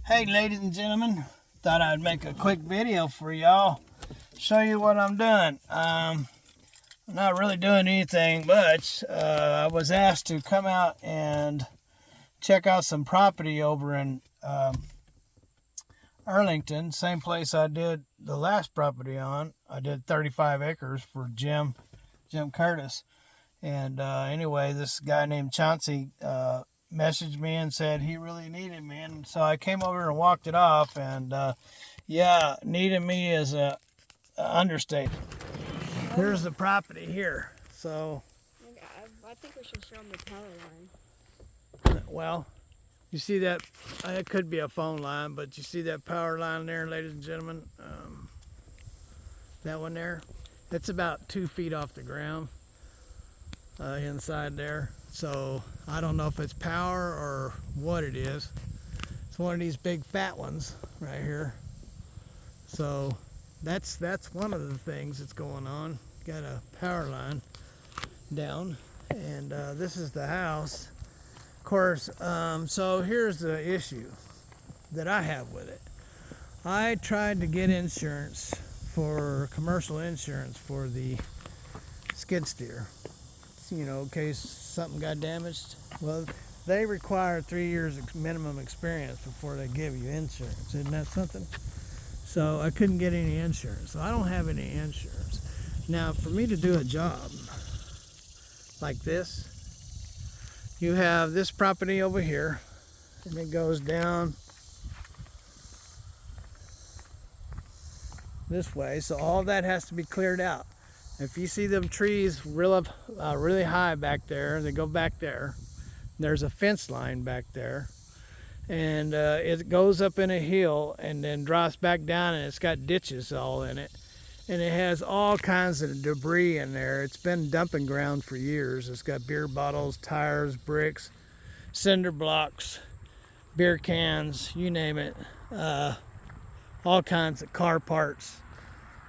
Hey ladies and gentlemen, thought I'd make a quick video for y'all, show you what I'm doing. I'm not really doing anything much. I was asked to come out and check out some property over in Earlington, same place I did the last property on. I did 35 acres for Jim Curtis. And anyway, this guy named Chauncey messaged me and said he really needed me, and so I came over and walked it off. And yeah, needed me is a understatement. Here's the property here. So I think we should show them the power line. Well, you see that, it could be a phone line, but you see that power line there, ladies and gentlemen? That one there, it's about 2 feet off the ground inside there. So I don't know if it's power or what it is. It's one of these big fat ones right here. So that's one of the things that's going on. Got a power line down, and this is the house. Of course, so here's the issue that I have with it. I tried to get insurance for commercial insurance for the skid steer, you know, in case something got damaged. Well, they require 3 years minimum experience before they give you insurance. Isn't that something? So I couldn't get any insurance. So I don't have any insurance. Now, for me to do a job like this, you have this property over here, and it goes down this way. So all that has to be cleared out. If you see them trees really high back there, they go back there. There's a fence line back there, and it goes up in a hill and then drops back down, and it's got ditches all in it, and it has all kinds of debris in there. It's been dumping ground for years. It's got beer bottles, tires, bricks, cinder blocks, beer cans, you name it, all kinds of car parts.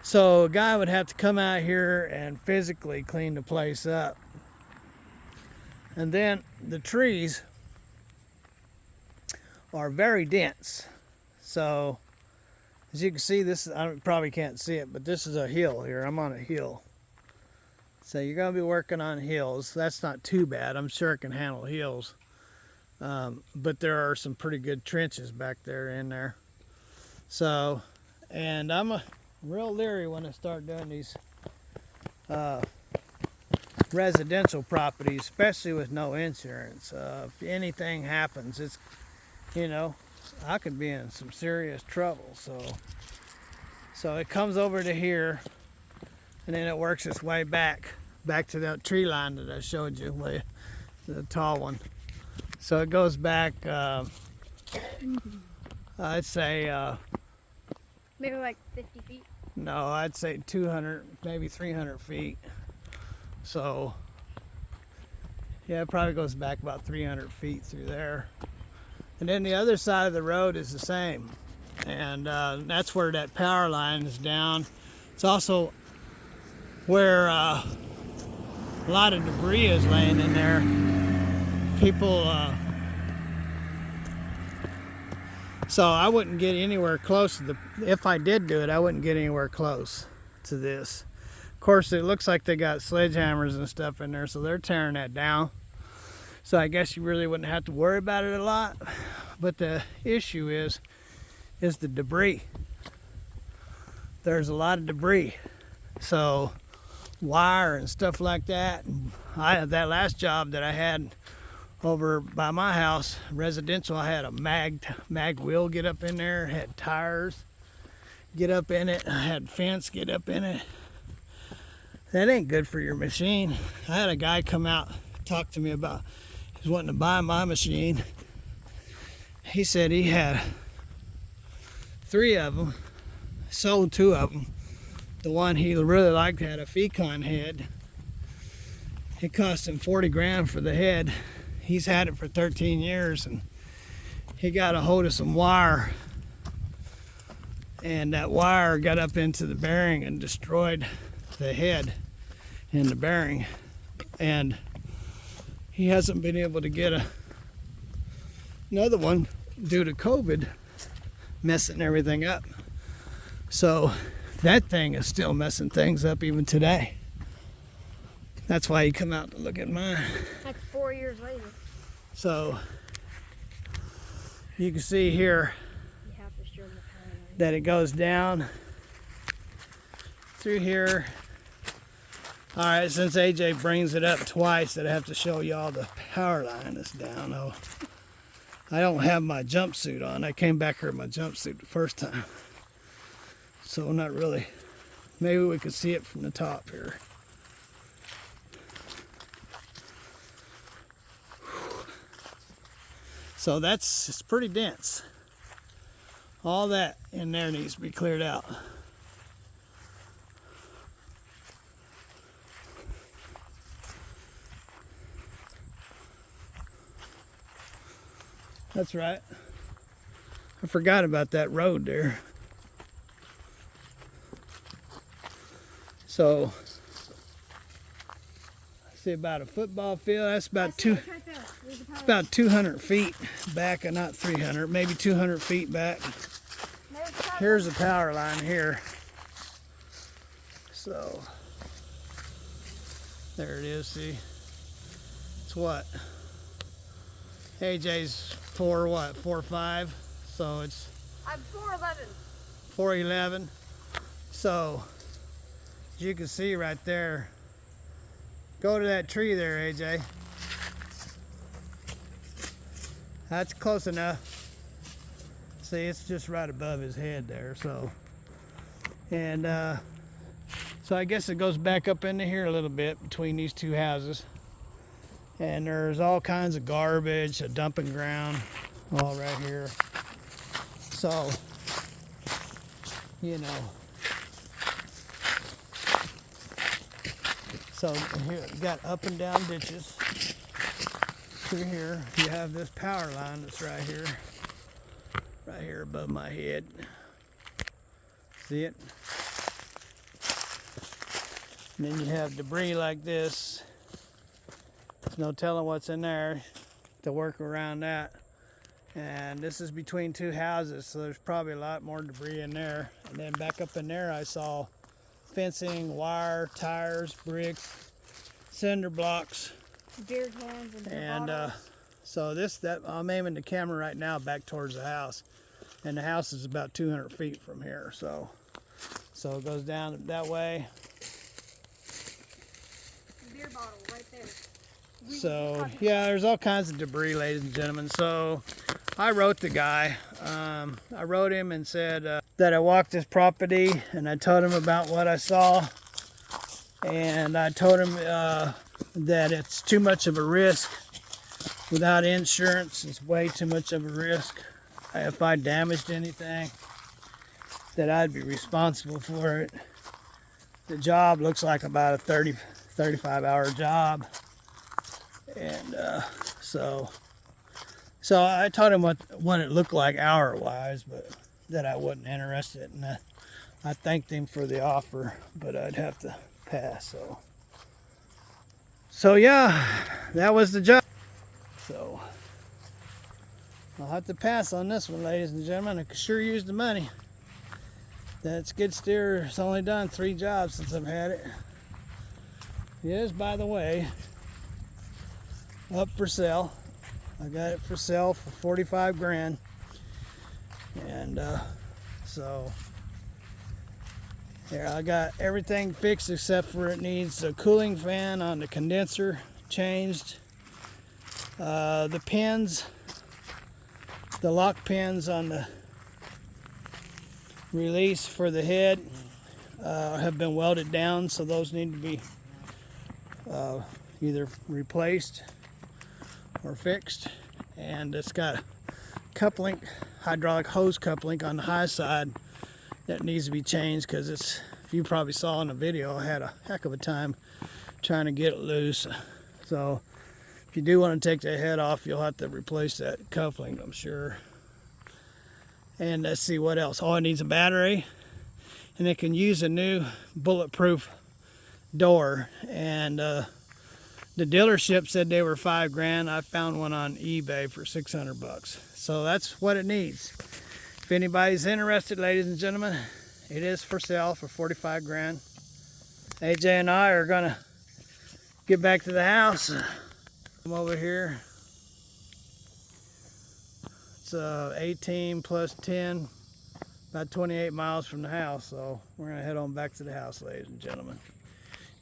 So a guy would have to come out here and physically clean the place up. And then the trees are very dense. So as you can see, this is, I probably can't see it, but this is a hill here. I'm on a hill. So you're going to be working on hills. That's not too bad. I'm sure it can handle hills. But there are some pretty good trenches back there in there. So, and I'm real leery when I start doing these residential properties, especially with no insurance. If anything happens, it's, you know, I could be in some serious trouble. So it comes over to here, and then it works its way back to that tree line that I showed you, the tall one. So it goes back, I'd say Maybe like 50 feet. no, I'd say 200, maybe 300 feet. So yeah, it probably goes back about 300 feet through there. And then the other side of the road is the same. And that's where that power line is down. It's also where a lot of debris is laying in there. People, so I wouldn't get anywhere close to the, if I did do it, I wouldn't get anywhere close to this. Of course, it looks like they got sledgehammers and stuff in there, so they're tearing that down. So I guess you really wouldn't have to worry about it a lot. But the issue is the debris. There's a lot of debris. So wire and stuff like that. That last job that I had over by my house, residential, I had a mag wheel get up in there, had tires get up in it, I had fence get up in it. That ain't good for your machine. I had a guy come out, talk to me about, he's wanting to buy my machine. He said he had 3 of them, sold 2 of them. The one he really liked had a Fecon head. It cost him 40 grand for the head. He's had it for 13 years, and he got a hold of some wire, and that wire got up into the bearing and destroyed the head and the bearing, and he hasn't been able to get another one due to COVID. messing everything up. So that thing is still messing things up even today. That's why you come out to look at mine. Like 4 years later. So you can see here You have to show them the power line. that it goes down through here. All right, since AJ brings it up twice, that I have to show y'all the power line that's down. Oh, I don't have my jumpsuit on. I came back here in my jumpsuit the first time. So not really. Maybe we could see it from the top here. So it's pretty dense. All that in there needs to be cleared out. That's right. I forgot about that road there. So, I see about a football field. That's about It's right there. There's the power line. about 200 feet back, and not 300, maybe 200 feet back. There's the power Here's the power line here. So, there it is, see? It's what? AJ's 4'5", so it's I'm 4'11". 4'11". So, as you can see right there, go to that tree there, AJ. That's close enough. See, it's just right above his head there, so. And so I guess it goes back up into here a little bit between these two houses. And there's all kinds of garbage, a dumping ground, all right here. So, you know. So here, you got up and down ditches. Through here, you have this power line that's right here above my head. See it? And then you have debris like this. There's no telling what's in there to work around that. And this is between two houses, so there's probably a lot more debris in there. And then back up in there, I saw fencing, wire, tires, bricks, cinder blocks. Beer cans and beer And bottles. so I'm aiming the camera right now back towards the house. And the house is about 200 feet from here. So it goes down that way. Beer bottle right there. So yeah, there's all kinds of debris, ladies and gentlemen. So I wrote the guy. I wrote him and said that I walked his property, and I told him about what I saw, and I told him that it's too much of a risk without insurance. It's way too much of a risk. If I damaged anything, that I'd be responsible for it. The job looks like about a 35 hour job. And so I told him what it looked like hour-wise, but that I wasn't interested. And I thanked him for the offer, but I'd have to pass. So yeah, that was the job. So I'll have to pass on this one, ladies and gentlemen. I could sure use the money. That skid steer has only done 3 jobs since I've had it. It is, by the way, up for sale. I got it for sale for 45 grand. And so here, I got everything fixed except for it needs a cooling fan on the condenser changed. The pins, the lock pins on the release for the head have been welded down, so those need to be either replaced or fixed. And it's got a coupling, hydraulic hose coupling on the high side that needs to be changed, because it's, if you probably saw in the video, I had a heck of a time trying to get it loose. So if you do want to take the head off, you'll have to replace that coupling, I'm sure. And let's see what else. Oh, it needs a battery, and it can use a new bulletproof door. And the dealership said they were 5 grand. I found one on eBay for 600 bucks. So that's what it needs. If anybody's interested, ladies and gentlemen, it is for sale for 45 grand. AJ and I are gonna get back to the house. Come over here. It's 18 plus 10, about 28 miles from the house. So we're gonna head on back to the house, ladies and gentlemen.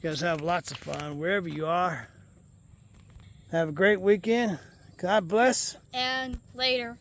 You guys have lots of fun wherever you are. Have a great weekend. God bless. And later.